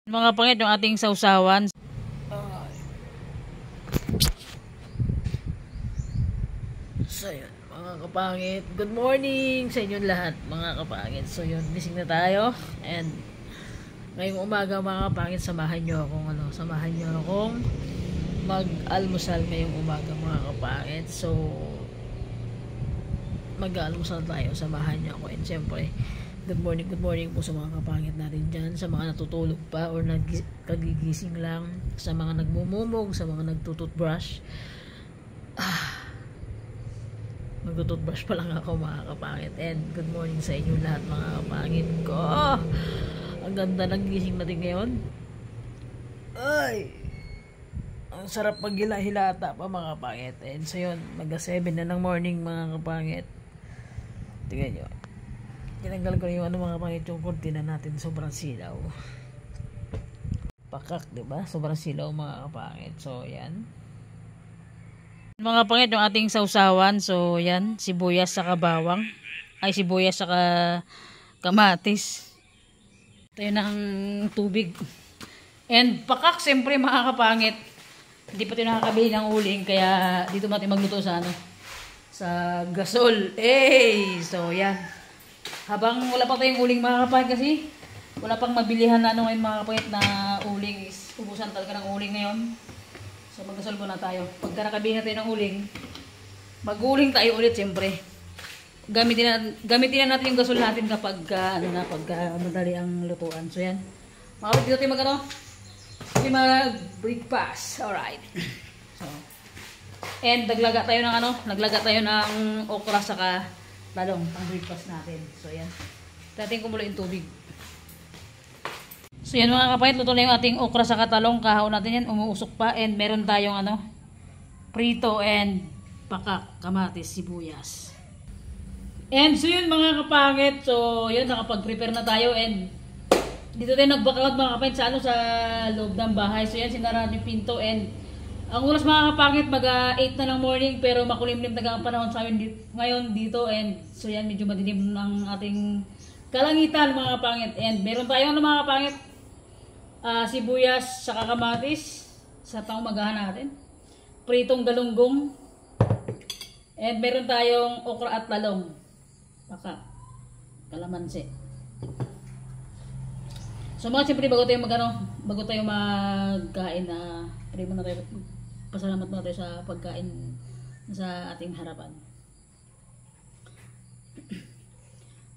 Mga pangit yung ating sausawan. So yun, mga kapangit, good morning sa inyong lahat mga kapangit. So yun, gising na tayo. And ngayong umaga mga kapangit, samahan nyo akong mag-almusal ngayong umaga mga kapangit. So mag-almusal tayo, samahan nyo ako. And syempre, good morning po sa mga kapangit natin dyan, sa mga natutulog pa or kagigising lang, sa mga nagmumumog, sa mga nagtututbrush. Magtututbrush pa lang ako mga kapangit. And good morning sa inyo lahat mga kapangit ko. Ang ganda ng gising natin ngayon. Ay, ang sarap maghila-hilata pa mga kapangit. And so yun, mag-7 na ng morning mga kapangit. Tingnan nyo, tinanggal ko yung mga kapangit, yung kurtina natin, sobrang silaw. Pakak, diba? Sobrang silaw mga kapangit. So yan, mga pangit yung ating sausawan. So yan, sibuyas saka bawang, ay sibuyas saka kamatis. Ito yun ang tubig. And pakak, siyempre mga kapangit, hindi pa tayo nakakabili ng uling, kaya dito natin magluto sa sa gasol. So yan, habang wala pa tayong uling mga kapangit, kasi wala pang mabilihan na ngayon mga kapangit na uling, is ubusan talaga ng uling ngayon. So maggasol muna tayo. Pagka nakabili natin ng uling, mag-uling tayo ulit siyempre. Gamitin na natin yung gasol natin kapag madali ang lutuan. So yan, mga kapatid, dito tayo mag-breakfast. Alright. So, and naglaga tayo ng okra saka talong pang breakfast natin. So yan, tating kumulo yung tubig. So yan mga kapatid, luto na yung ating okra sa katalong. Kahon natin yan, umuusok pa. And meron tayong prito and pakak, kamatis, sibuyas. And so yun mga kapangit, so yun, nakapag-prepare na tayo. And dito tayo nagbakawag mga kapangit sa loob ng bahay. So yan, sinara yung pinto. And ang oras mga kapangit, mag-8 na ng morning, pero makulimlim na ang panahon sa amin ngayon dito. And so yan, medyo madilim ng ating kalangitan mga kapangit. And meron tayong mga kapangit, sibuyas saka kamatis sa pangumagahan natin, pritong galunggong, and meron tayong okra at talong, baka kalamansi. So mga siyempre, bago tayo magkain, pray muna tayo, pasalamat muna tayo sa pagkain sa ating harapan.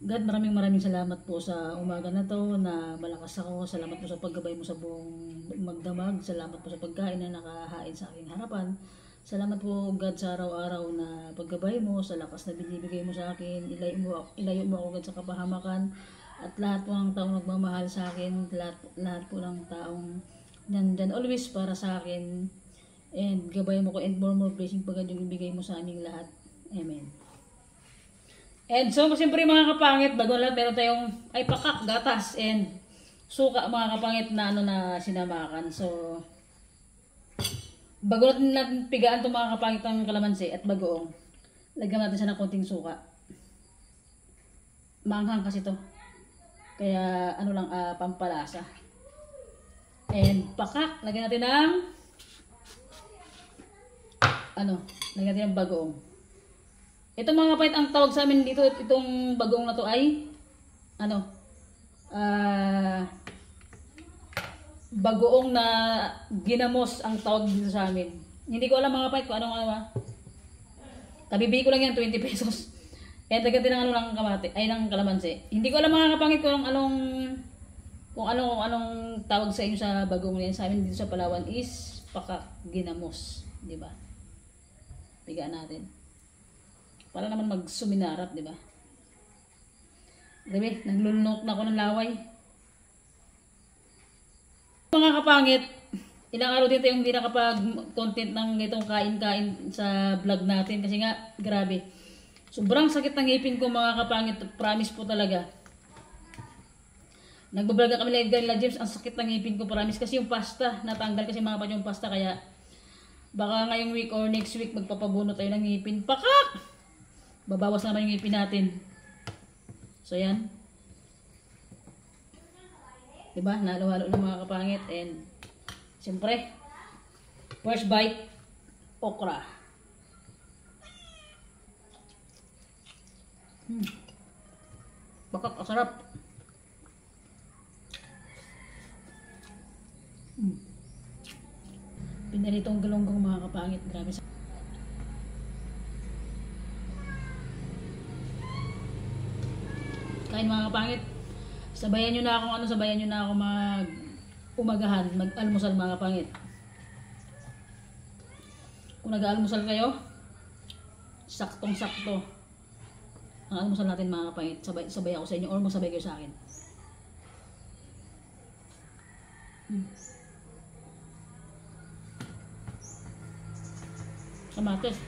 God, maraming salamat po sa umaga na to na malakas ako. Salamat po sa paggabay mo sa buong magdamag. Salamat po sa pagkain na nakahain sa aking harapan. Salamat po God sa araw-araw na paggabay mo, sa lakas na binibigay mo sa akin. Ilayo mo ako God sa kapahamakan. At lahat po ng taong nagmamahal sa akin, lahat po ng taong nandyan always para sa akin. And gabay mo ko, and more blessing pagod yung ibigay mo sa aming lahat. Amen. And so, siyempre mga kapangit, bago lahat, meron tayong pakak, gatas, and suka mga kapangit na sinamakan. So, bago natin pigaan itong mga kapangit ng kalamansi at bagoong, lagyan natin siya ng konting suka. Maanghang kasi to. Kaya, pampalasa. And pakak, lagyan natin ng bagoong. Ito mga kapatid, ang tawag sa amin dito, itong bagoong na to ay bagoong na ginamos ang tawag dito sa amin. Hindi ko alam mga kapatid kung anong kabibili ko lang yan, 20 pesos. Kaya tagatin ng ng kalamansi. Hindi ko alam mga kapangit kung anong tawag sa inyo sa bagoong na yan. Sa amin dito sa Palawan is pakak ginamos, di ba? Pigaan natin. Para naman magsuminarap, di ba? Diba? Naglulunok na ako ng laway. Mga kapangit, ilang araw dito yung hindi nakapag-content ng itong kain-kain sa vlog natin. Kasi nga, grabe. Sobrang sakit ng ngipin ko mga kapangit. Promise po talaga. Nagbablog kami like James, ang sakit ng ngipin ko, promise. Kasi yung pasta, natanggal kasi mga kapangit yung pasta. Kaya, baka ngayong week or next week, magpapabuno tayo ng ngipin. Pakak! Babawas naman yung ngipin natin. So yan. Diba? Nalo-halo ng mga kapangit. And, siyempre, first bite, okra. Bakak, ang sarap. Pinalitong galunggong mga kapangit. Grabe sa... Kain mga kapangit. Sabayan nyo na ako mag-umagahan, mag-almusal mga kapangit. Kung nag-almusal kayo, saktong-sakto. Ang almusal natin mga kapangit. Sabay ako sa inyo or masabay kayo sa akin. Kamatis.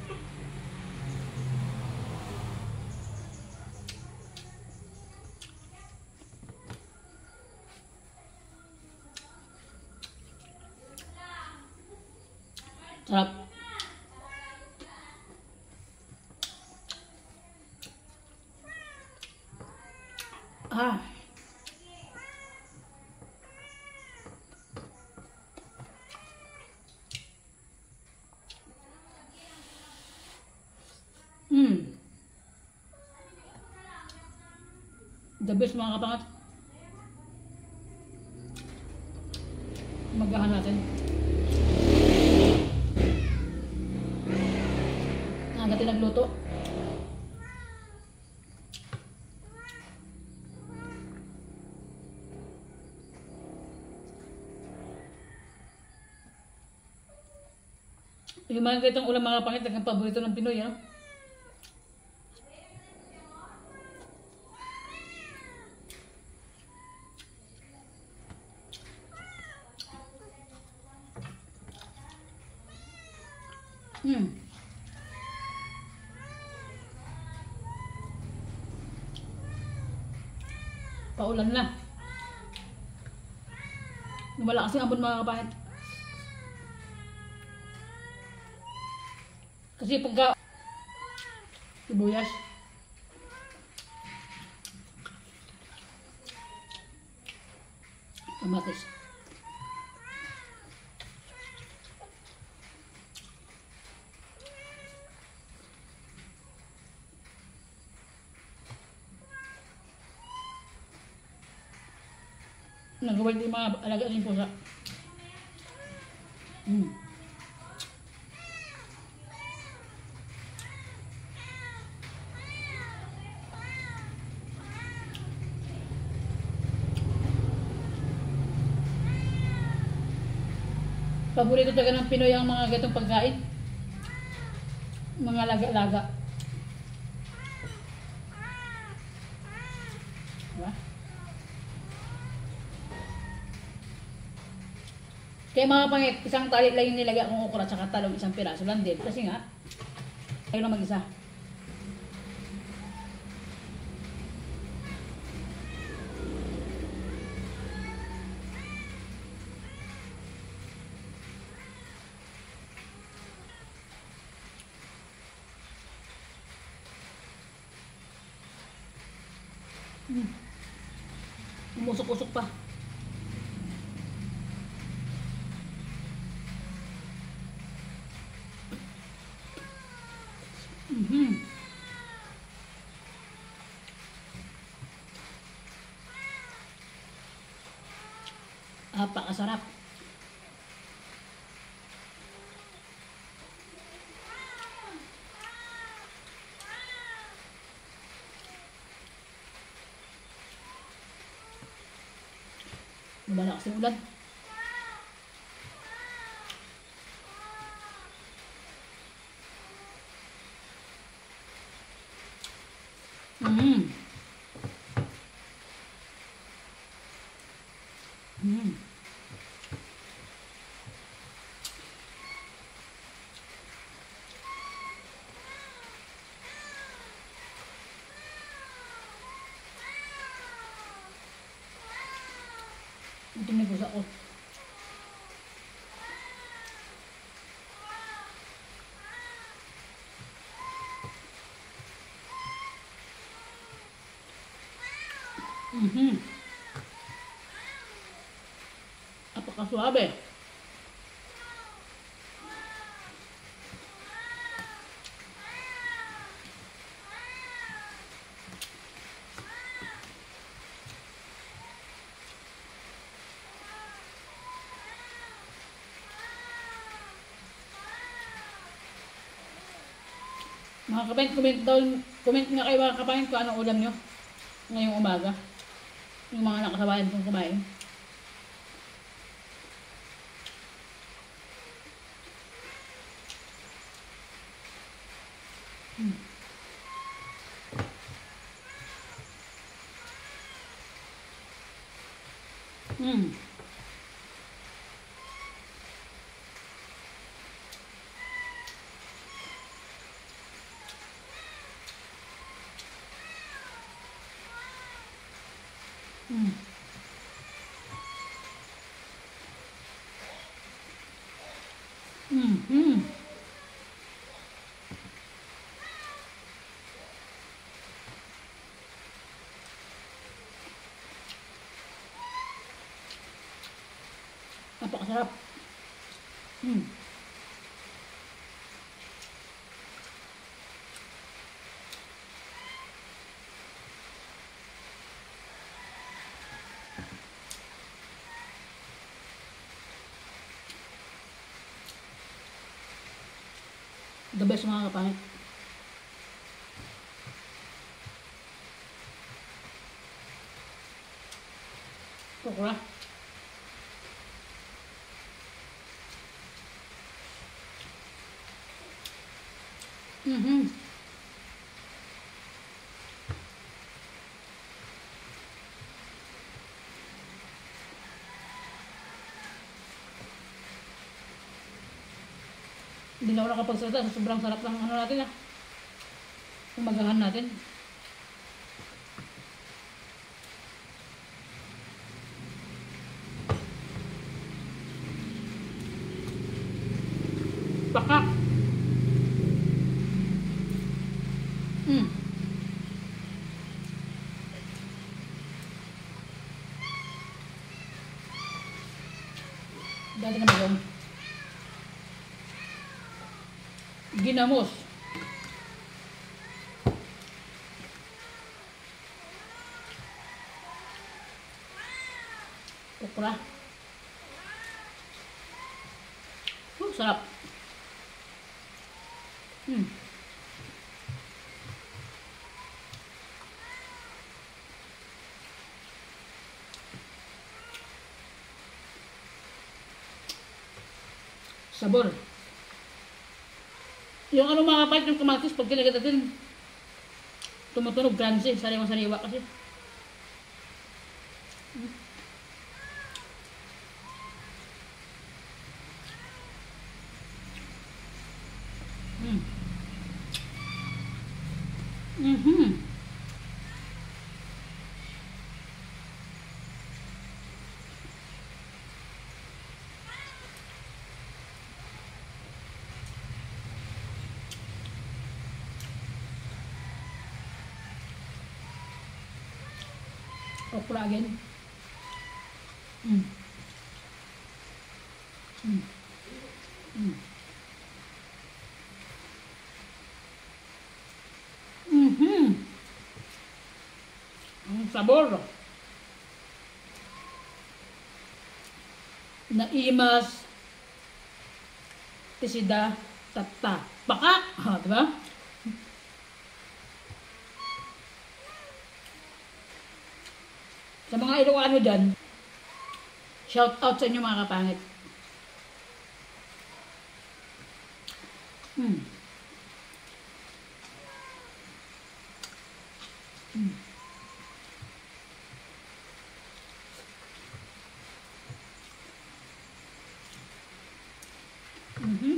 Sarap. Ah. The best mga kapangat. Magahan natin. Agad nagluto. Yung mga ganitong ulam mga pangit, ang paborito ng Pinoy, ano? Paulan na. Malakas yung ambon mga kapangit. Kasi pagka sibuyas, kamatis, nagawal din mga alaga ng pusa. Paborito talaga ng Pinoy ang mga gatong pagkain. Mga laga-laga. Diba? Kaya mga pangit, isang tali lang yung nilagay kong okra at saka talong, isang piraso lang din. Kasi nga, ayaw lang mag-isa. Umusok-usok pa. Napakasarap. Malakas yung ulan. Ito nagos ako. Napaka-suabe. Mga comment nga kayo mga kapain kung anong ulam nyo ngayong umaga. Yung mga nakasabayan kong kumain. Mm. Mm. Mm. Mm. Napakasarap. Mm. The best mga kapangit. Okra. Mm-hmm. Hindi na ako nakapagsalita. Sobrang sarap ng ano natin umagahan natin. Pakak. Mm. Dali na magawin. Ginamos. Okra. Sarap. Mm. Sabor. Yung ano mga kapatid, yung kamatis, pag kinagat natin, tumutunog, crunchy, sariwa-sariwa kasi. Mm. Mm-hmm. Okra again. Mm. Mm. Mm. Mm-hmm. Ang sabor. Naimas, tisida, tata. Baka, diba? Sa mga Ilocano dyan, shout out sa inyo mga kapangit. Mm. Mm. Mm-hmm.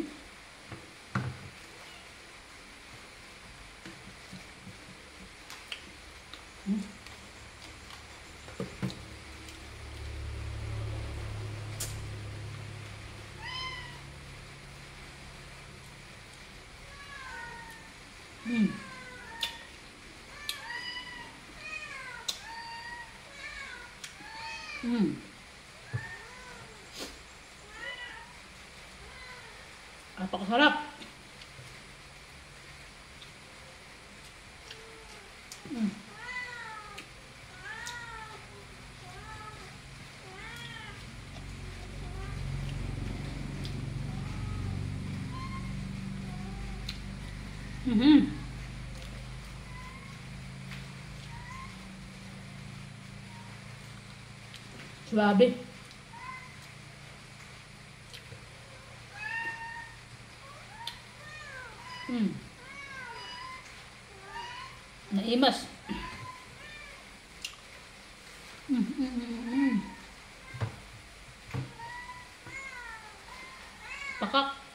Mm. Mm. Mm. Napakasarap. Suabe. Naimas. Pakak.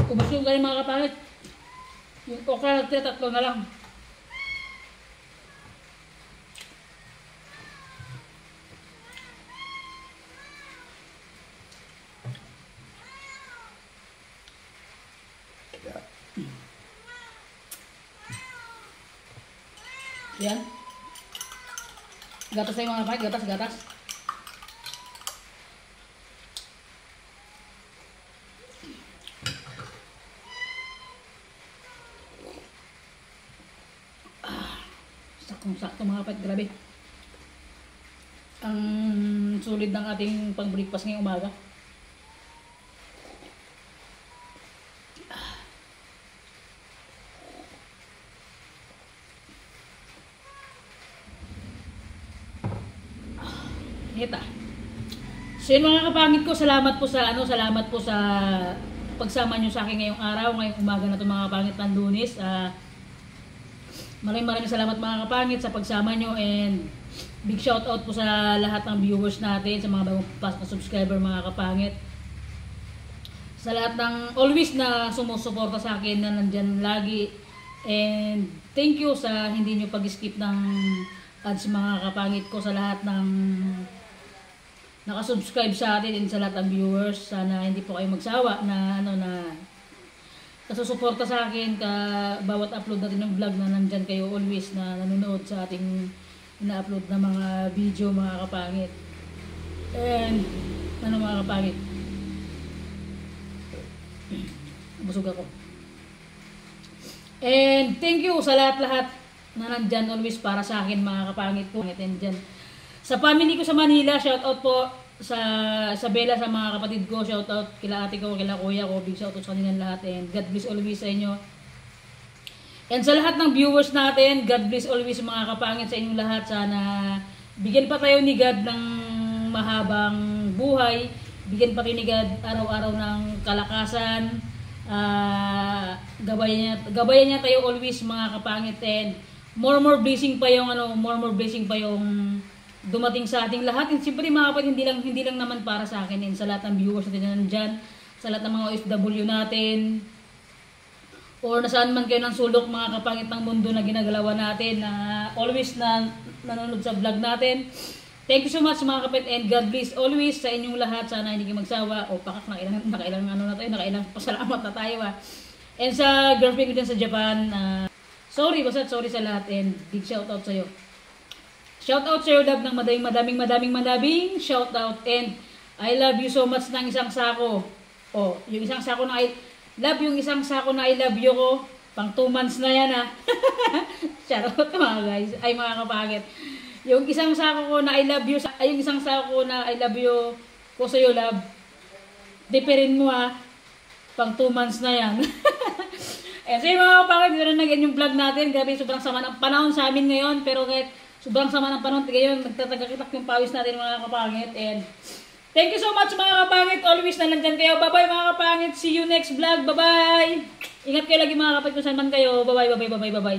Ubus yung galing mga kapangit. Yung okra natin, 3 na lang. Yan. Gatas na yung mga kapangit. Gatas, gatas. Sakto mga kapatid, grabe. Ang sulit ng ating pang-breakfast ngayong umaga. Hita. So yun mga kapangit ko, salamat po sa pagsama nyo sa akin ngayong araw, ngayong umaga na ito mga kapangit ng Lunes. Maraming salamat mga kapangit sa pagsama nyo, and big shout out po sa lahat ng viewers natin, sa mga bagong past na subscriber mga kapangit, sa lahat ng always na sumusuporta sa akin na nandyan lagi, and thank you sa hindi nyo pag-skip ng ads mga kapangit ko, sa lahat ng nakasubscribe sa atin and sa lahat ng viewers. Sana hindi po kayo magsawa na kasusuporta sa akin bawat upload natin ng vlog, na nandyan kayo always na nanonood sa ating ina-upload na mga video mga kapangit. And mga kapangit, busog ako. And thank you sa lahat-lahat na nandyan always para sa akin mga kapangit ko. And dyan sa family ko sa Manila, shout out po sa Isabela, sa mga kapatid ko, shout out kila ate ko, kila kuya ko, big shout out sa kanilang lahat, and God bless always sa inyo. And sa lahat ng viewers natin, God bless always mga kapangit sa inyong lahat. Sana bigyan pa tayo ni God ng mahabang buhay, bigyan pa kayo ni God araw-araw ng kalakasan, gabayan niya tayo always mga kapangit, and more blessing pa yung dumating sa ating lahat. And siyempre mga kapatid, hindi lang naman para sa akin, and sa lahat ng viewers natin na nandyan, sa lahat ng mga OFW natin, or nasaan man kayo ng sulok mga kapangit ng mundo na ginagalawan natin, na always na nanonood sa vlog natin. Thank you so much mga kapatid, and God bless always sa inyong lahat. Sana hindi kayo magsawa. O pakak, nakailang pasalamat na tayo And sa girlfriend ko dyan sa Japan, sorry sa lahat, and big shout out sa'yo. Shout out sa iyo, love, ng madaming shout out, and I love you so much ng isang sako. Yung isang sako na I love you ko, pang 2 months na yan Charot mga guys, ay mga kapangit. Yung isang sako ko na I love you, ko sa iyo, love, diperin mo pang 2 months na yan. So yung mga kapangit, dito na naging yung vlog natin. Grabe, sobrang sama ng panahon sa amin ngayon, pero kahit sobrang sama ng panahon ngayon, nagtatagakitak yung pawis natin mga kapangit. And thank you so much mga kapangit, always na nandyan kayo. Bye bye mga kapangit, see you next vlog. Bye bye. Ingat kayo lagi mga kapangit kung saan man kayo. Bye bye.